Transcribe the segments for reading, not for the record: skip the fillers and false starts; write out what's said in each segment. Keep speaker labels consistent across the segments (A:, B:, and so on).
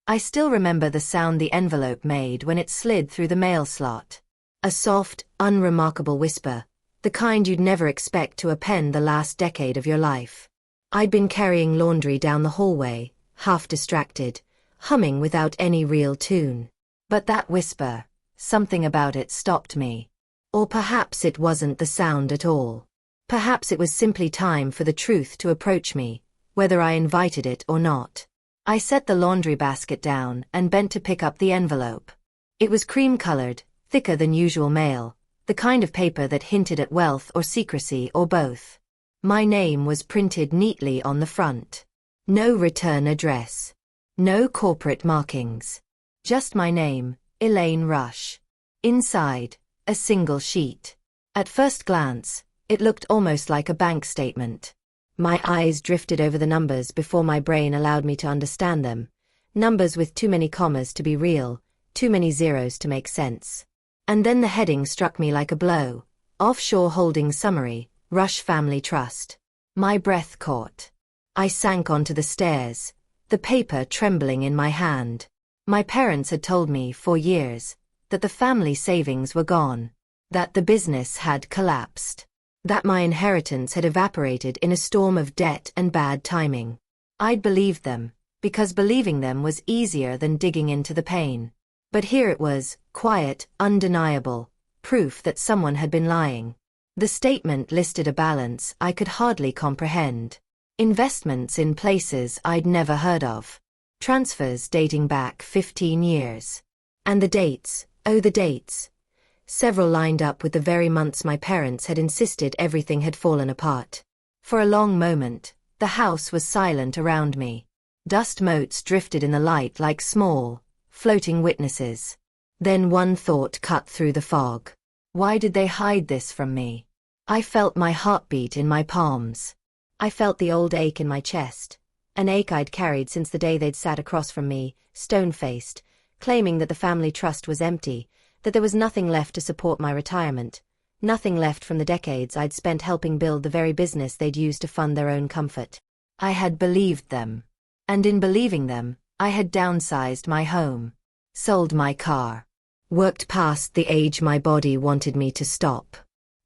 A: I still remember the sound the envelope made when it slid through the mail slot. A soft, unremarkable whisper, the kind you'd never expect to append the last decade of your life. I'd been carrying laundry down the hallway, half distracted, humming without any real tune. But that whisper, something about it stopped me. Or perhaps it wasn't the sound at all. Perhaps it was simply time for the truth to approach me, whether I invited it or not. I set the laundry basket down and bent to pick up the envelope. It was cream-colored, thicker than usual mail, the kind of paper that hinted at wealth or secrecy or both. My name was printed neatly on the front. No return address. No corporate markings. Just my name, Elaine Rush. Inside, a single sheet. At first glance, it looked almost like a bank statement. My eyes drifted over the numbers before my brain allowed me to understand them. Numbers with too many commas to be real, too many zeros to make sense. And then the heading struck me like a blow. Offshore Holding Summary, Rush Family Trust. My breath caught. I sank onto the stairs, the paper trembling in my hand. My parents had told me for years that the family savings were gone, that the business had collapsed, that my inheritance had evaporated in a storm of debt and bad timing. I'd believed them, because believing them was easier than digging into the pain. But here it was, quiet, undeniable, proof that someone had been lying. The statement listed a balance I could hardly comprehend. Investments in places I'd never heard of. Transfers dating back 15 years. And the dates, oh the dates. Several lined up with the very months my parents had insisted everything had fallen apart. For a long moment, the house was silent around me. Dust motes drifted in the light like small, floating witnesses. Then one thought cut through the fog. Why did they hide this from me? I felt my heartbeat in my palms. I felt the old ache in my chest, an ache I'd carried since the day they'd sat across from me, stone-faced, claiming that the family trust was empty, that there was nothing left to support my retirement, nothing left from the decades I'd spent helping build the very business they'd used to fund their own comfort. I had believed them. And in believing them, I had downsized my home, sold my car, worked past the age my body wanted me to stop.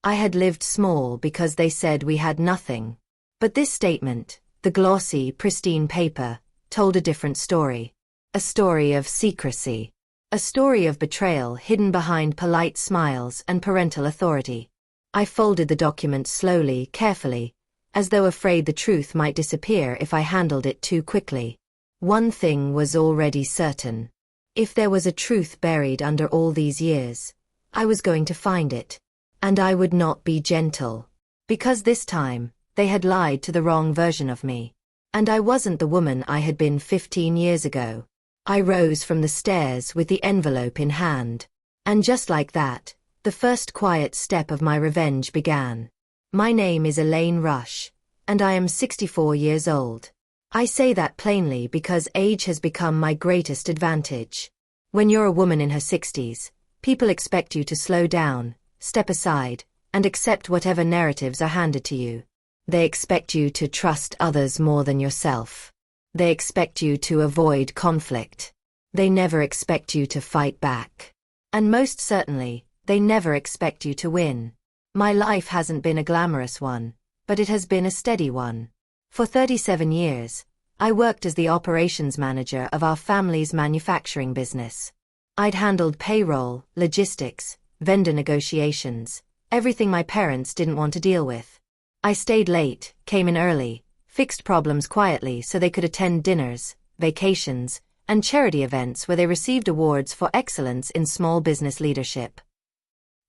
A: I had lived small because they said we had nothing. But this statement, the glossy, pristine paper, told a different story. A story of secrecy. A story of betrayal hidden behind polite smiles and parental authority. I folded the document slowly, carefully, as though afraid the truth might disappear if I handled it too quickly. One thing was already certain. If there was a truth buried under all these years, I was going to find it. And I would not be gentle. Because this time, they had lied to the wrong version of me. And I wasn't the woman I had been 15 years ago. I rose from the stairs with the envelope in hand. And just like that, the first quiet step of my revenge began. My name is Elaine Rush, and I am 64 years old. I say that plainly because age has become my greatest advantage. When you're a woman in her 60s, people expect you to slow down, step aside, and accept whatever narratives are handed to you. They expect you to trust others more than yourself. They expect you to avoid conflict. They never expect you to fight back. And most certainly, they never expect you to win. My life hasn't been a glamorous one, but it has been a steady one. For 37 years, I worked as the operations manager of our family's manufacturing business. I'd handled payroll, logistics, vendor negotiations, everything my parents didn't want to deal with. I stayed late, came in early, fixed problems quietly so they could attend dinners, vacations, and charity events where they received awards for excellence in small business leadership.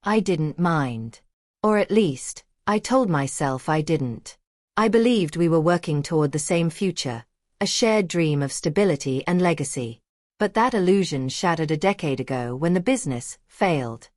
A: I didn't mind. Or at least, I told myself I didn't. I believed we were working toward the same future, a shared dream of stability and legacy. But that illusion shattered a decade ago when the business failed.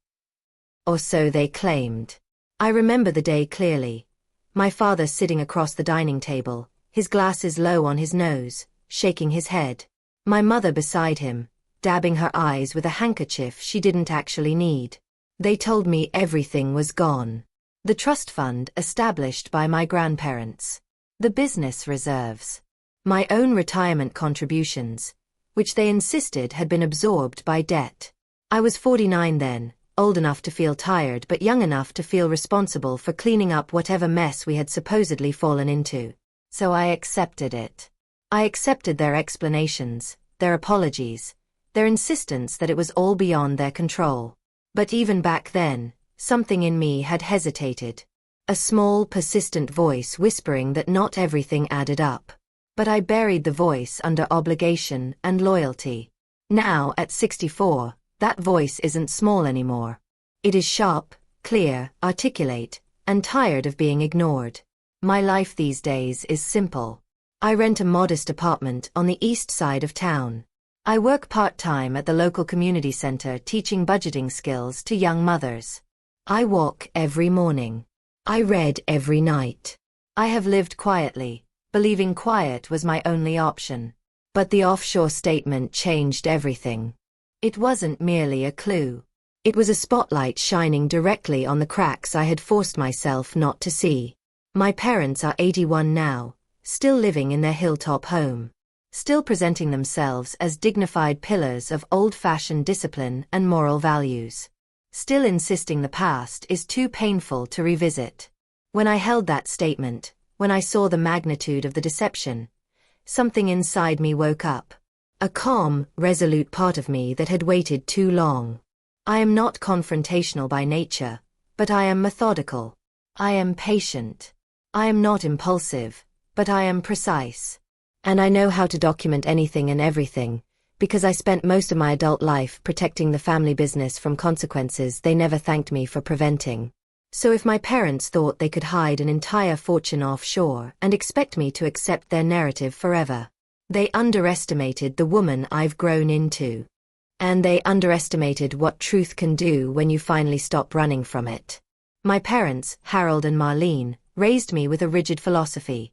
A: Or so they claimed. I remember the day clearly. My father sitting across the dining table, his glasses low on his nose, shaking his head. My mother beside him, dabbing her eyes with a handkerchief she didn't actually need. They told me everything was gone. The trust fund established by my grandparents. The business reserves. My own retirement contributions. which they insisted had been absorbed by debt. I was 49 then, old enough to feel tired but young enough to feel responsible for cleaning up whatever mess we had supposedly fallen into. So I accepted it. I accepted their explanations, their apologies, their insistence that it was all beyond their control. But even back then, something in me had hesitated. A small, persistent voice whispering that not everything added up. But I buried the voice under obligation and loyalty. Now, at 64, that voice isn't small anymore. It is sharp, clear, articulate, and tired of being ignored. My life these days is simple. I rent a modest apartment on the east side of town. I work part-time at the local community center teaching budgeting skills to young mothers. I walk every morning. I read every night. I have lived quietly, believing quiet was my only option. But the offshore statement changed everything. It wasn't merely a clue. It was a spotlight shining directly on the cracks I had forced myself not to see. My parents are 81 now, still living in their hilltop home. Still presenting themselves as dignified pillars of old-fashioned discipline and moral values. Still insisting the past is too painful to revisit. When I held that statement, when I saw the magnitude of the deception, something inside me woke up. A calm, resolute part of me that had waited too long. I am not confrontational by nature, but I am methodical. I am patient. I am not impulsive, but I am precise. And I know how to document anything and everything, because I spent most of my adult life protecting the family business from consequences they never thanked me for preventing. So if my parents thought they could hide an entire fortune offshore and expect me to accept their narrative forever, they underestimated the woman I've grown into. And they underestimated what truth can do when you finally stop running from it. My parents, Harold and Marlene, raised me with a rigid philosophy.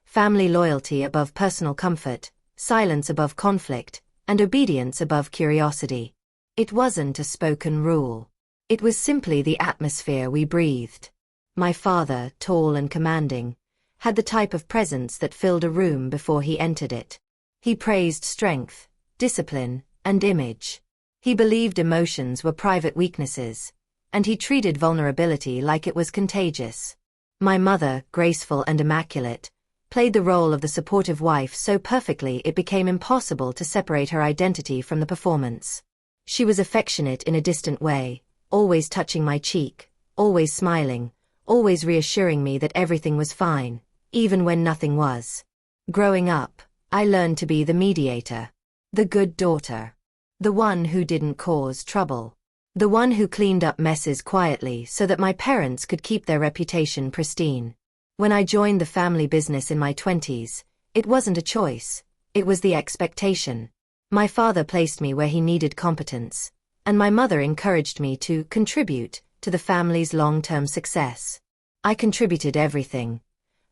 A: Family loyalty above personal comfort, silence above conflict, and obedience above curiosity. It wasn't a spoken rule. It was simply the atmosphere we breathed. My father, tall and commanding, had the type of presence that filled a room before he entered it. He praised strength, discipline, and image. He believed emotions were private weaknesses, and he treated vulnerability like it was contagious. My mother, graceful and immaculate, played the role of the supportive wife so perfectly it became impossible to separate her identity from the performance. She was affectionate in a distant way, always touching my cheek, always smiling, always reassuring me that everything was fine, even when nothing was. Growing up, I learned to be the mediator, the good daughter, the one who didn't cause trouble, the one who cleaned up messes quietly so that my parents could keep their reputation pristine. When I joined the family business in my 20s, it wasn't a choice, it was the expectation. My father placed me where he needed competence, and my mother encouraged me to contribute to the family's long-term success. I contributed everything.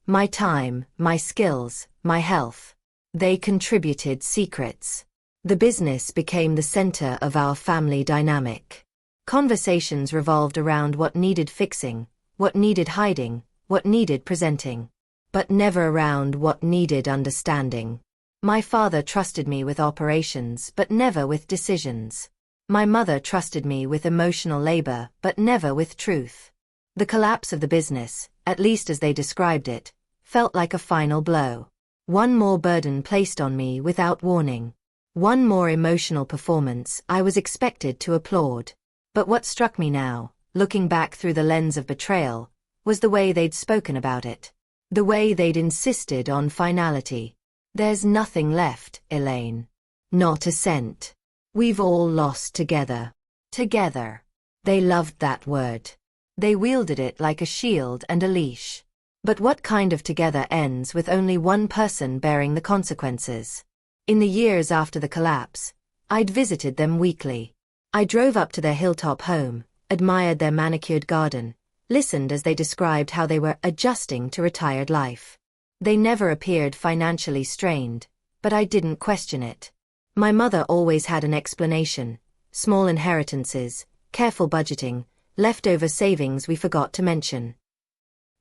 A: My time, my skills, my health. They contributed secrets. The business became the center of our family dynamic. Conversations revolved around what needed fixing, what needed hiding, what needed presenting. But never around what needed understanding. My father trusted me with operations but never with decisions. My mother trusted me with emotional labor but never with truth. The collapse of the business, at least as they described it, felt like a final blow. One more burden placed on me without warning. One more emotional performance I was expected to applaud. But what struck me now, looking back through the lens of betrayal, was the way they'd spoken about it. The way they'd insisted on finality. There's nothing left, Elaine. Not a cent. We've all lost together. Together. They loved that word. They wielded it like a shield and a leash. But what kind of together ends with only one person bearing the consequences? In the years after the collapse, I'd visited them weekly. I drove up to their hilltop home, admired their manicured garden, listened as they described how they were adjusting to retired life. They never appeared financially strained, but I didn't question it. My mother always had an explanation: small inheritances, careful budgeting, leftover savings we forgot to mention.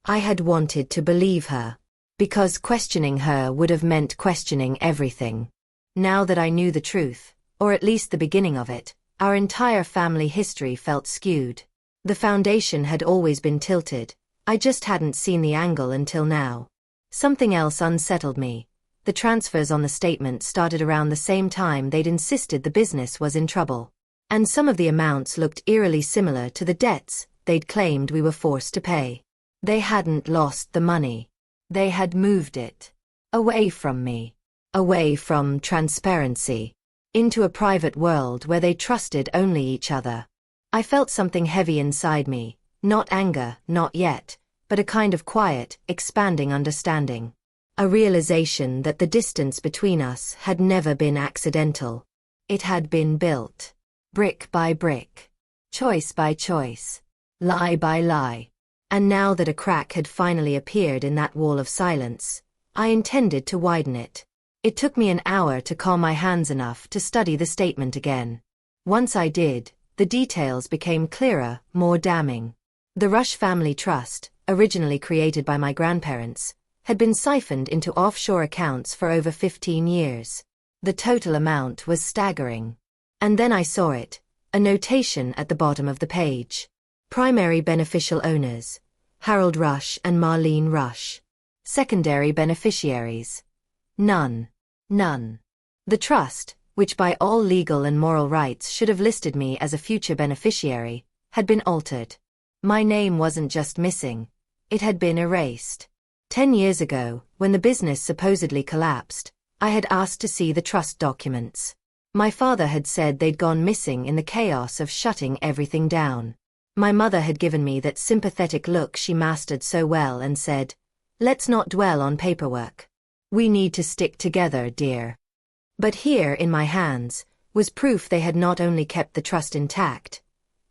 A: I had wanted to believe her, because questioning her would have meant questioning everything. Now that I knew the truth, or at least the beginning of it, our entire family history felt skewed. The foundation had always been tilted. I just hadn't seen the angle until now. Something else unsettled me. The transfers on the statement started around the same time they'd insisted the business was in trouble. And some of the amounts looked eerily similar to the debts they'd claimed we were forced to pay. They hadn't lost the money. They had moved it away from me, away from transparency, into a private world where they trusted only each other. I felt something heavy inside me, not anger, not yet, but a kind of quiet, expanding understanding. A realization that the distance between us had never been accidental. It had been built. Brick by brick. Choice by choice. Lie by lie. And now that a crack had finally appeared in that wall of silence, I intended to widen it. It took me an hour to calm my hands enough to study the statement again. Once I did, the details became clearer, more damning. The Rush Family Trust, originally created by my grandparents, had been siphoned into offshore accounts for over 15 years. The total amount was staggering. And then I saw it, a notation at the bottom of the page. Primary beneficial owners: Harold Rush and Marlene Rush. Secondary beneficiaries: none. None. The trust, which by all legal and moral rights should have listed me as a future beneficiary, had been altered. My name wasn't just missing, it had been erased. 10 years ago, when the business supposedly collapsed, I had asked to see the trust documents. My father had said they'd gone missing in the chaos of shutting everything down. My mother had given me that sympathetic look she mastered so well and said, "Let's not dwell on paperwork. We need to stick together, dear." But here in my hands was proof they had not only kept the trust intact,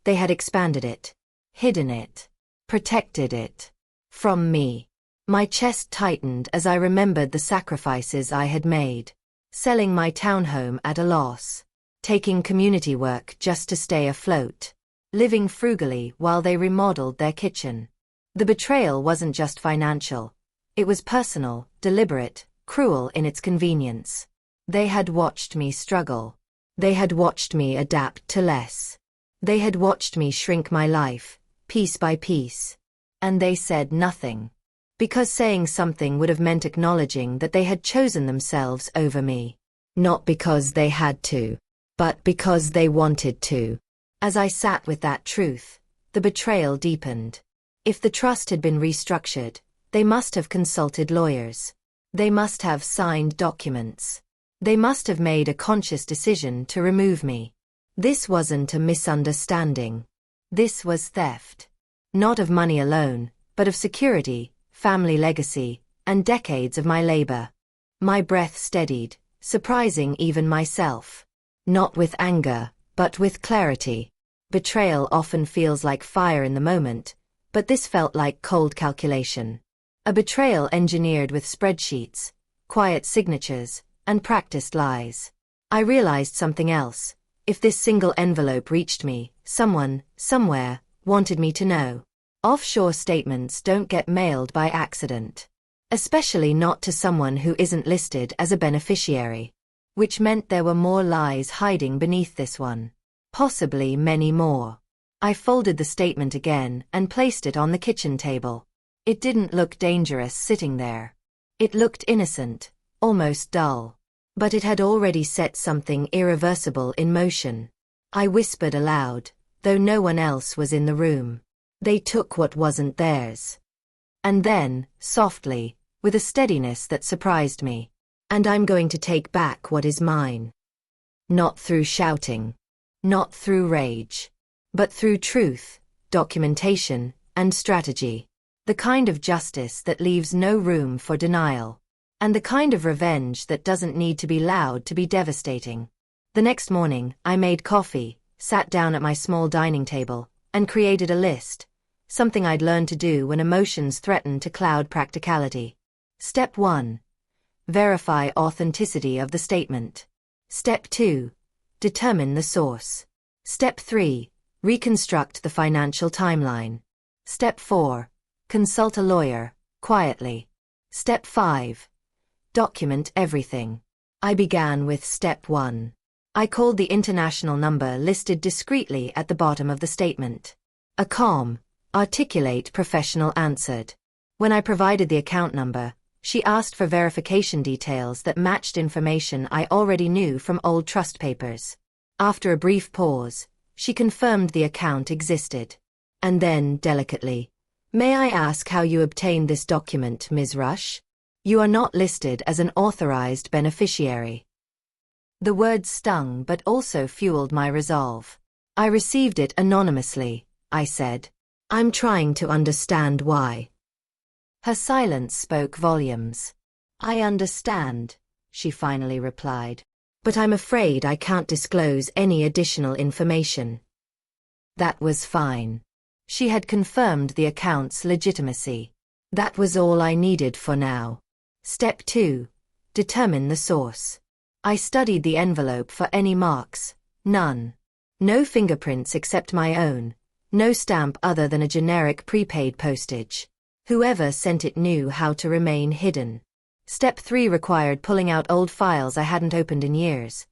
A: they had expanded it, hidden it, protected it from me. My chest tightened as I remembered the sacrifices I had made. Selling my townhome at a loss, taking community work just to stay afloat, living frugally while they remodeled their kitchen. The betrayal wasn't just financial. It was personal, deliberate, cruel in its convenience. They had watched me struggle. They had watched me adapt to less. They had watched me shrink my life, piece by piece. And they said nothing. Because saying something would have meant acknowledging that they had chosen themselves over me. Not because they had to, but because they wanted to. As I sat with that truth, the betrayal deepened. If the trust had been restructured, they must have consulted lawyers. They must have signed documents. They must have made a conscious decision to remove me. This wasn't a misunderstanding. This was theft. Not of money alone, but of security, family legacy, and decades of my labor. My breath steadied, surprising even myself. Not with anger, but with clarity. Betrayal often feels like fire in the moment, but this felt like cold calculation. A betrayal engineered with spreadsheets, quiet signatures, and practiced lies. I realized something else. If this single envelope reached me, someone, somewhere, wanted me to know. Offshore statements don't get mailed by accident. Especially not to someone who isn't listed as a beneficiary. Which meant there were more lies hiding beneath this one. Possibly many more. I folded the statement again and placed it on the kitchen table. It didn't look dangerous sitting there. It looked innocent, almost dull. But it had already set something irreversible in motion. I whispered aloud, though no one else was in the room. They took what wasn't theirs. And then, softly, with a steadiness that surprised me. And I'm going to take back what is mine. Not through shouting. Not through rage. But through truth, documentation, and strategy. The kind of justice that leaves no room for denial. And the kind of revenge that doesn't need to be loud to be devastating. The next morning, I made coffee, sat down at my small dining table, and created a list. Something I'd learned to do when emotions threatened to cloud practicality. Step 1. Verify authenticity of the statement. Step 2. Determine the source. Step 3. Reconstruct the financial timeline. Step 4. Consult a lawyer, quietly. Step 5. Document everything. I began with step 1. I called the international number listed discreetly at the bottom of the statement. A calm, articulate professional answered. When I provided the account number, she asked for verification details that matched information I already knew from old trust papers. After a brief pause, she confirmed the account existed. And then, delicately, "May I ask how you obtained this document, Ms. Rush? You are not listed as an authorized beneficiary." The words stung but also fueled my resolve. "I received it anonymously," I said. "I'm trying to understand why." Her silence spoke volumes. "I understand," she finally replied. "But I'm afraid I can't disclose any additional information." That was fine. She had confirmed the account's legitimacy. That was all I needed for now. Step 2. Determine the source. I studied the envelope for any marks. None. No fingerprints except my own. No stamp other than a generic prepaid postage. Whoever sent it knew how to remain hidden. Step 3 required pulling out old files I hadn't opened in years.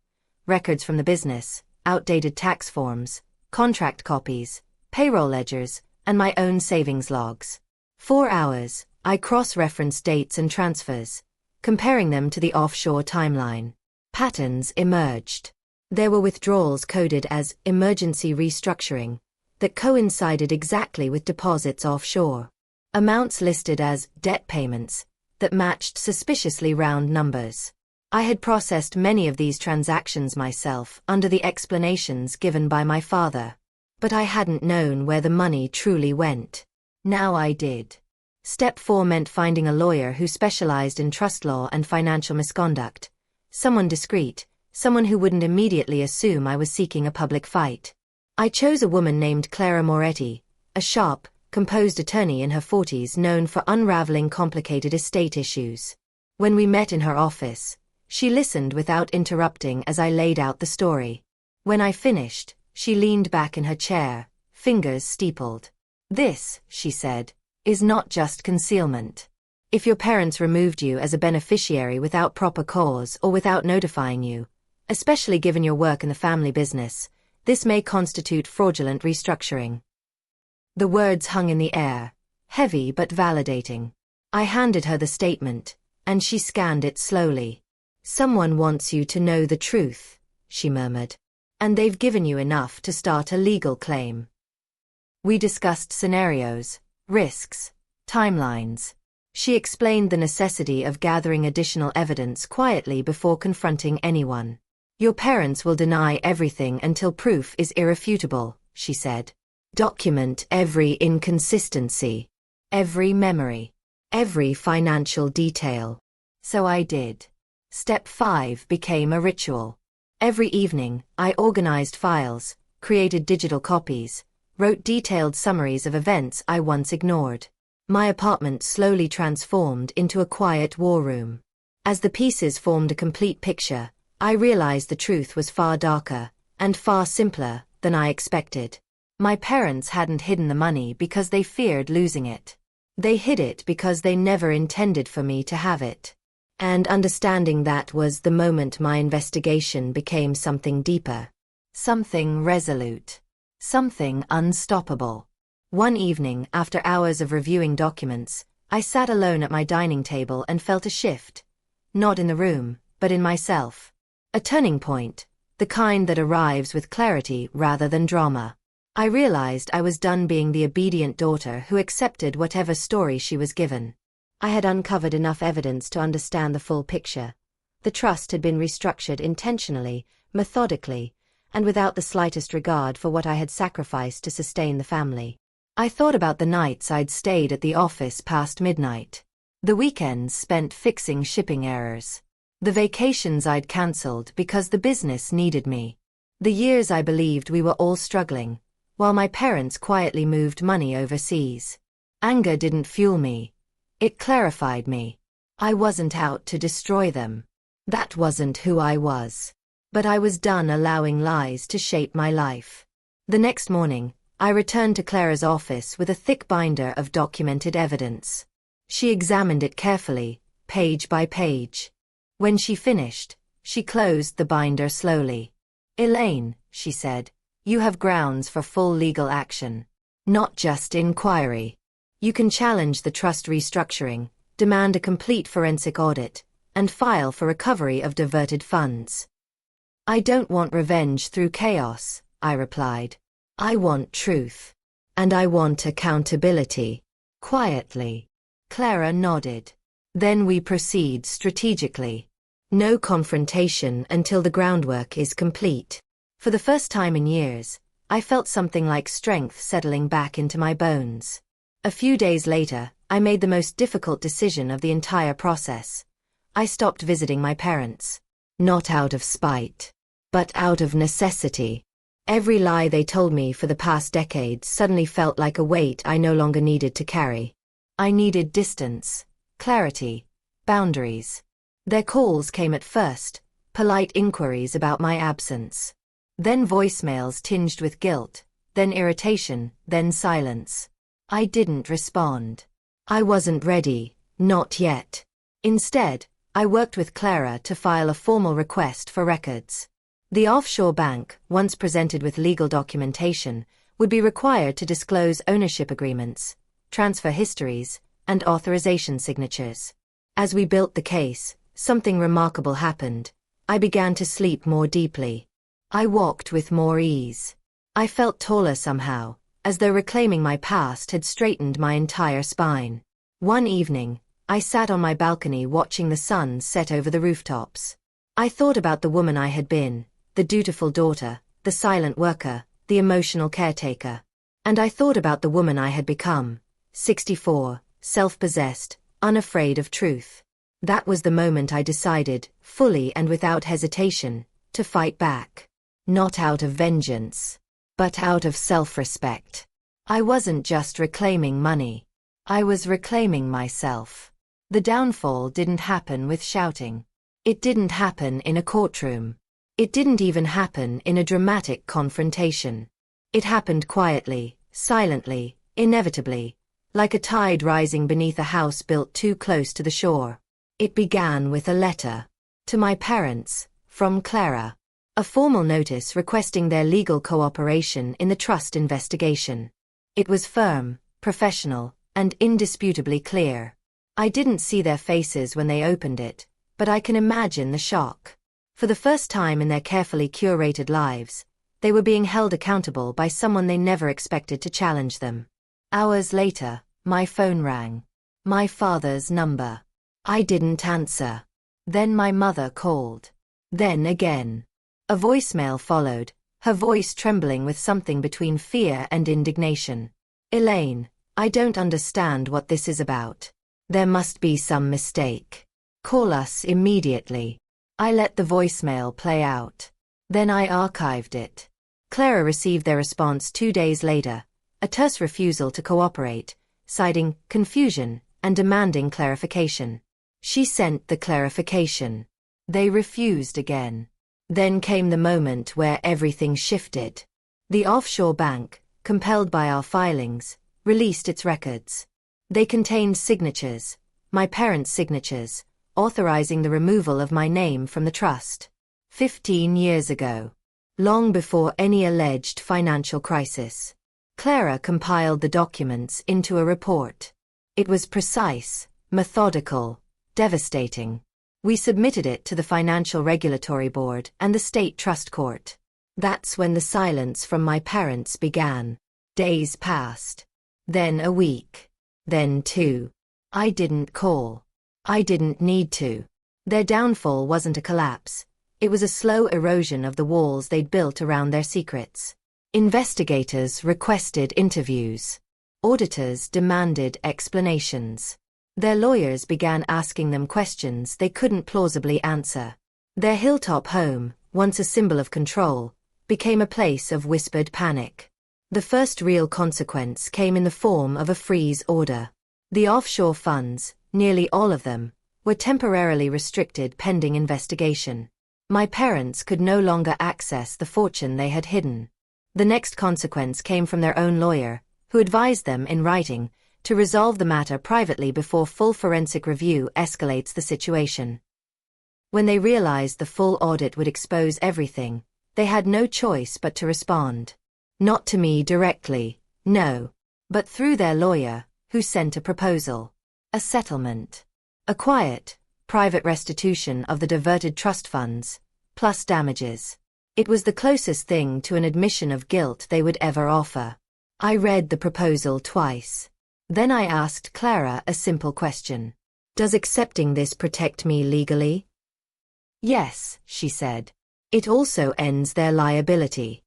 A: Records from the business, outdated tax forms, contract copies, payroll ledgers, and my own savings logs. 4 hours, I cross-referenced dates and transfers, comparing them to the offshore timeline. Patterns emerged. There were withdrawals coded as emergency restructuring that coincided exactly with deposits offshore. Amounts listed as debt payments that matched suspiciously round numbers. I had processed many of these transactions myself under the explanations given by my father. But I hadn't known where the money truly went. Now I did. Step 4 meant finding a lawyer who specialized in trust law and financial misconduct. Someone discreet, someone who wouldn't immediately assume I was seeking a public fight. I chose a woman named Clara Moretti, a sharp, composed attorney in her 40s known for unraveling complicated estate issues. When we met in her office, she listened without interrupting as I laid out the story. When I finished, she leaned back in her chair, fingers steepled. "This," she said, "is not just concealment. If your parents removed you as a beneficiary without proper cause or without notifying you, especially given your work in the family business, this may constitute fraudulent restructuring." The words hung in the air, heavy but validating. I handed her the statement, and she scanned it slowly. "Someone wants you to know the truth," she murmured. "And they've given you enough to start a legal claim." We discussed scenarios, risks, timelines. She explained the necessity of gathering additional evidence quietly before confronting anyone. "Your parents will deny everything until proof is irrefutable," she said. "Document every inconsistency, every memory, every financial detail." So I did. Step 5 became a ritual. Every evening, I organized files, created digital copies, wrote detailed summaries of events I once ignored. My apartment slowly transformed into a quiet war room. As the pieces formed a complete picture, I realized the truth was far darker, and far simpler, than I expected. My parents hadn't hidden the money because they feared losing it. They hid it because they never intended for me to have it. And understanding that was the moment my investigation became something deeper. Something resolute. Something unstoppable. One evening, after hours of reviewing documents, I sat alone at my dining table and felt a shift. Not in the room, but in myself. A turning point, the kind that arrives with clarity rather than drama. I realized I was done being the obedient daughter who accepted whatever story she was given. I had uncovered enough evidence to understand the full picture. The trust had been restructured intentionally, methodically, and without the slightest regard for what I had sacrificed to sustain the family. I thought about the nights I'd stayed at the office past midnight. The weekends spent fixing shipping errors. The vacations I'd cancelled because the business needed me. The years I believed we were all struggling, while my parents quietly moved money overseas. Anger didn't fuel me. It clarified me. I wasn't out to destroy them. That wasn't who I was. But I was done allowing lies to shape my life. The next morning, I returned to Clara's office with a thick binder of documented evidence. She examined it carefully, page by page. When she finished, She closed the binder slowly. "Elaine," she said, "you have grounds for full legal action. Not just inquiry. You can challenge the trust restructuring, demand a complete forensic audit, and file for recovery of diverted funds." "I don't want revenge through chaos," I replied. "I want truth. And I want accountability." Quietly. Clara nodded. "Then we proceed strategically. No confrontation until the groundwork is complete." For the first time in years, I felt something like strength settling back into my bones. A few days later, I made the most difficult decision of the entire process. I stopped visiting my parents. Not out of spite, but out of necessity. Every lie they told me for the past decade suddenly felt like a weight I no longer needed to carry. I needed distance, clarity, boundaries. Their calls came at first, polite inquiries about my absence. Then voicemails tinged with guilt, then irritation, then silence. I didn't respond. I wasn't ready, not yet. Instead, I worked with Clara to file a formal request for records. The offshore bank, once presented with legal documentation, would be required to disclose ownership agreements, transfer histories, and authorization signatures. As we built the case, something remarkable happened. I began to sleep more deeply. I walked with more ease. I felt taller somehow, as though reclaiming my past had straightened my entire spine. One evening, I sat on my balcony watching the sun set over the rooftops. I thought about the woman I had been, the dutiful daughter, the silent worker, the emotional caretaker. And I thought about the woman I had become, 64, self-possessed, unafraid of truth. That was the moment I decided, fully and without hesitation, to fight back. Not out of vengeance, but out of self-respect. I wasn't just reclaiming money. I was reclaiming myself. The downfall didn't happen with shouting. It didn't happen in a courtroom. It didn't even happen in a dramatic confrontation. It happened quietly, silently, inevitably, like a tide rising beneath a house built too close to the shore. It began with a letter. To my parents, from Clara. A formal notice requesting their legal cooperation in the trust investigation. It was firm, professional, and indisputably clear. I didn't see their faces when they opened it, but I can imagine the shock. For the first time in their carefully curated lives, they were being held accountable by someone they never expected to challenge them. Hours later, my phone rang. My father's number. I didn't answer. Then my mother called. Then again. A voicemail followed, her voice trembling with something between fear and indignation. "Elaine, I don't understand what this is about. There must be some mistake. Call us immediately." I let the voicemail play out. Then I archived it. Clara received their response 2 days later, a terse refusal to cooperate, citing confusion and demanding clarification. She sent the clarification. They refused again. Then came the moment where everything shifted. The offshore bank, compelled by our filings, released its records. They contained signatures, my parents' signatures, authorizing the removal of my name from the trust. 15 years ago. Long before any alleged financial crisis. Clara compiled the documents into a report. It was precise, methodical, devastating. We submitted it to the Financial Regulatory Board and the State Trust Court. That's when the silence from my parents began. Days passed. Then a week. Then 2. I didn't call. I didn't need to. Their downfall wasn't a collapse. It was a slow erosion of the walls they'd built around their secrets. Investigators requested interviews. Auditors demanded explanations. Their lawyers began asking them questions they couldn't plausibly answer. Their hilltop home, once a symbol of control, became a place of whispered panic. The first real consequence came in the form of a freeze order. The offshore funds, nearly all of them, were temporarily restricted pending investigation. My parents could no longer access the fortune they had hidden. The next consequence came from their own lawyer, who advised them in writing to resolve the matter privately before full forensic review escalates the situation. When they realized the full audit would expose everything, they had no choice but to respond. Not to me directly, no, but through their lawyer, who sent a proposal. A settlement. A quiet, private restitution of the diverted trust funds, plus damages. It was the closest thing to an admission of guilt they would ever offer. I read the proposal twice. Then I asked Clara a simple question. Does accepting this protect me legally? Yes, she said. It also ends their liability.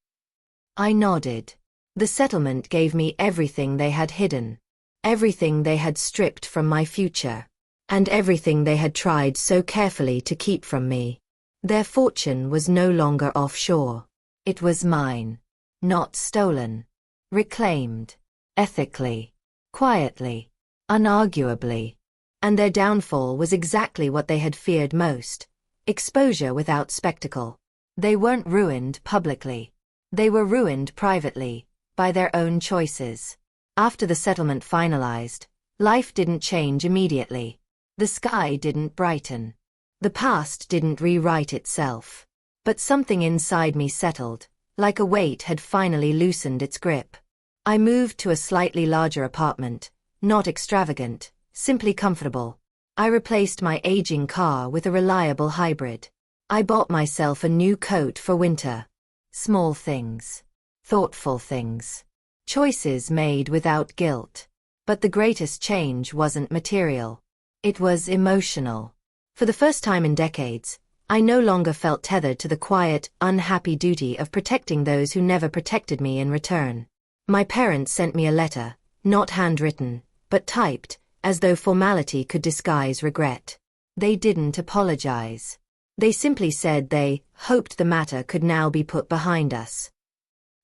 A: I nodded. The settlement gave me everything they had hidden. Everything they had stripped from my future. And everything they had tried so carefully to keep from me. Their fortune was no longer offshore. It was mine. Not stolen. Reclaimed. Ethically. Quietly. Unarguably. And their downfall was exactly what they had feared most. Exposure without spectacle. They weren't ruined publicly. They were ruined privately, by their own choices. After the settlement finalized, life didn't change immediately. The sky didn't brighten. The past didn't rewrite itself. But something inside me settled, like a weight had finally loosened its grip. I moved to a slightly larger apartment, not extravagant, simply comfortable. I replaced my aging car with a reliable hybrid. I bought myself a new coat for winter. Small things. Thoughtful things. Choices made without guilt. But the greatest change wasn't material. It was emotional. For the first time in decades, I no longer felt tethered to the quiet, unhappy duty of protecting those who never protected me in return. My parents sent me a letter, not handwritten, but typed, as though formality could disguise regret. They didn't apologize. They simply said they hoped the matter could now be put behind us.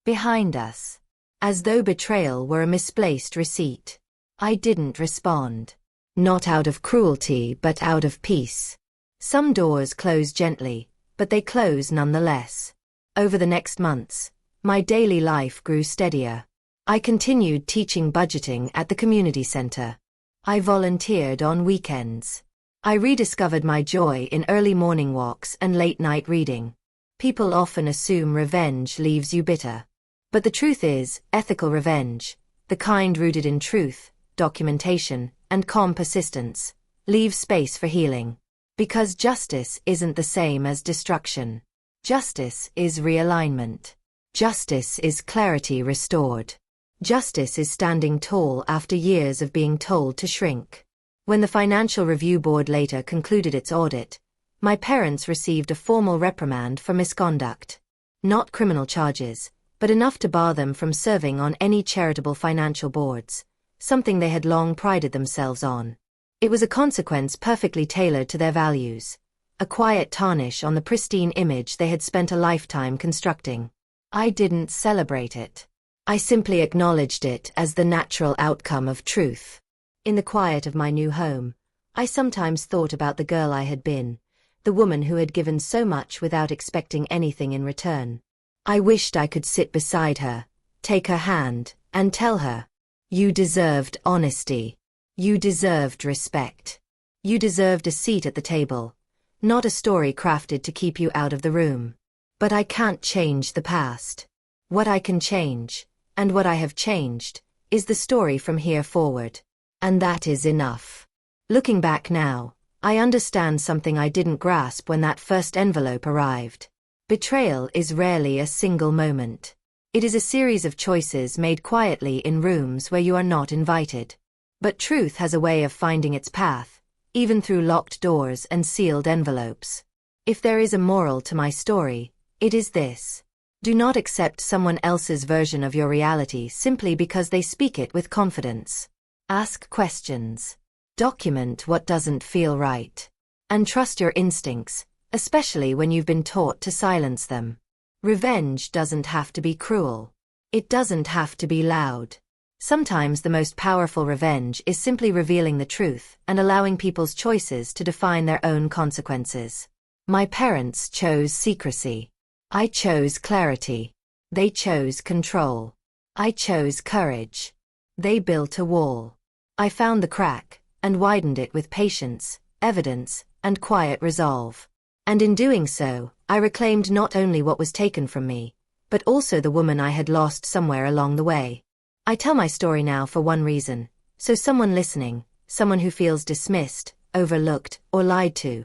A: Behind us. As though betrayal were a misplaced receipt. I didn't respond. Not out of cruelty but out of peace. Some doors close gently, but they close nonetheless. Over the next months, my daily life grew steadier. I continued teaching budgeting at the community center. I volunteered on weekends. I rediscovered my joy in early morning walks and late-night reading. People often assume revenge leaves you bitter. But the truth is, ethical revenge, the kind rooted in truth, documentation, and calm persistence, leaves space for healing. Because justice isn't the same as destruction. Justice is realignment. Justice is clarity restored. Justice is standing tall after years of being told to shrink. When the Financial Review Board later concluded its audit, my parents received a formal reprimand for misconduct. Not criminal charges, but enough to bar them from serving on any charitable financial boards, something they had long prided themselves on. It was a consequence perfectly tailored to their values, a quiet tarnish on the pristine image they had spent a lifetime constructing. I didn't celebrate it. I simply acknowledged it as the natural outcome of truth. In the quiet of my new home, I sometimes thought about the girl I had been, the woman who had given so much without expecting anything in return. I wished I could sit beside her, take her hand, and tell her, "You deserved honesty. You deserved respect. You deserved a seat at the table, not a story crafted to keep you out of the room." But I can't change the past. What I can change, and what I have changed, is the story from here forward. And that is enough. Looking back now, I understand something I didn't grasp when that first envelope arrived. Betrayal is rarely a single moment. It is a series of choices made quietly in rooms where you are not invited. But truth has a way of finding its path, even through locked doors and sealed envelopes. If there is a moral to my story, it is this. Do not accept someone else's version of your reality simply because they speak it with confidence. Ask questions. Document what doesn't feel right. And trust your instincts, especially when you've been taught to silence them. Revenge doesn't have to be cruel. It doesn't have to be loud. Sometimes the most powerful revenge is simply revealing the truth and allowing people's choices to define their own consequences. My parents chose secrecy. I chose clarity. They chose control. I chose courage. They built a wall. I found the crack and widened it with patience, evidence, and quiet resolve. And in doing so, I reclaimed not only what was taken from me, but also the woman I had lost somewhere along the way. I tell my story now for one reason, so someone listening, someone who feels dismissed, overlooked, or lied to,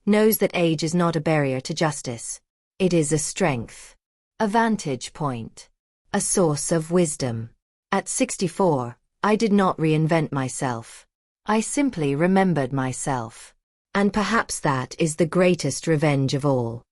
A: knows that age is not a barrier to justice. It is a strength, a vantage point, a source of wisdom. At 64, I did not reinvent myself. I simply remembered myself. And perhaps that is the greatest revenge of all.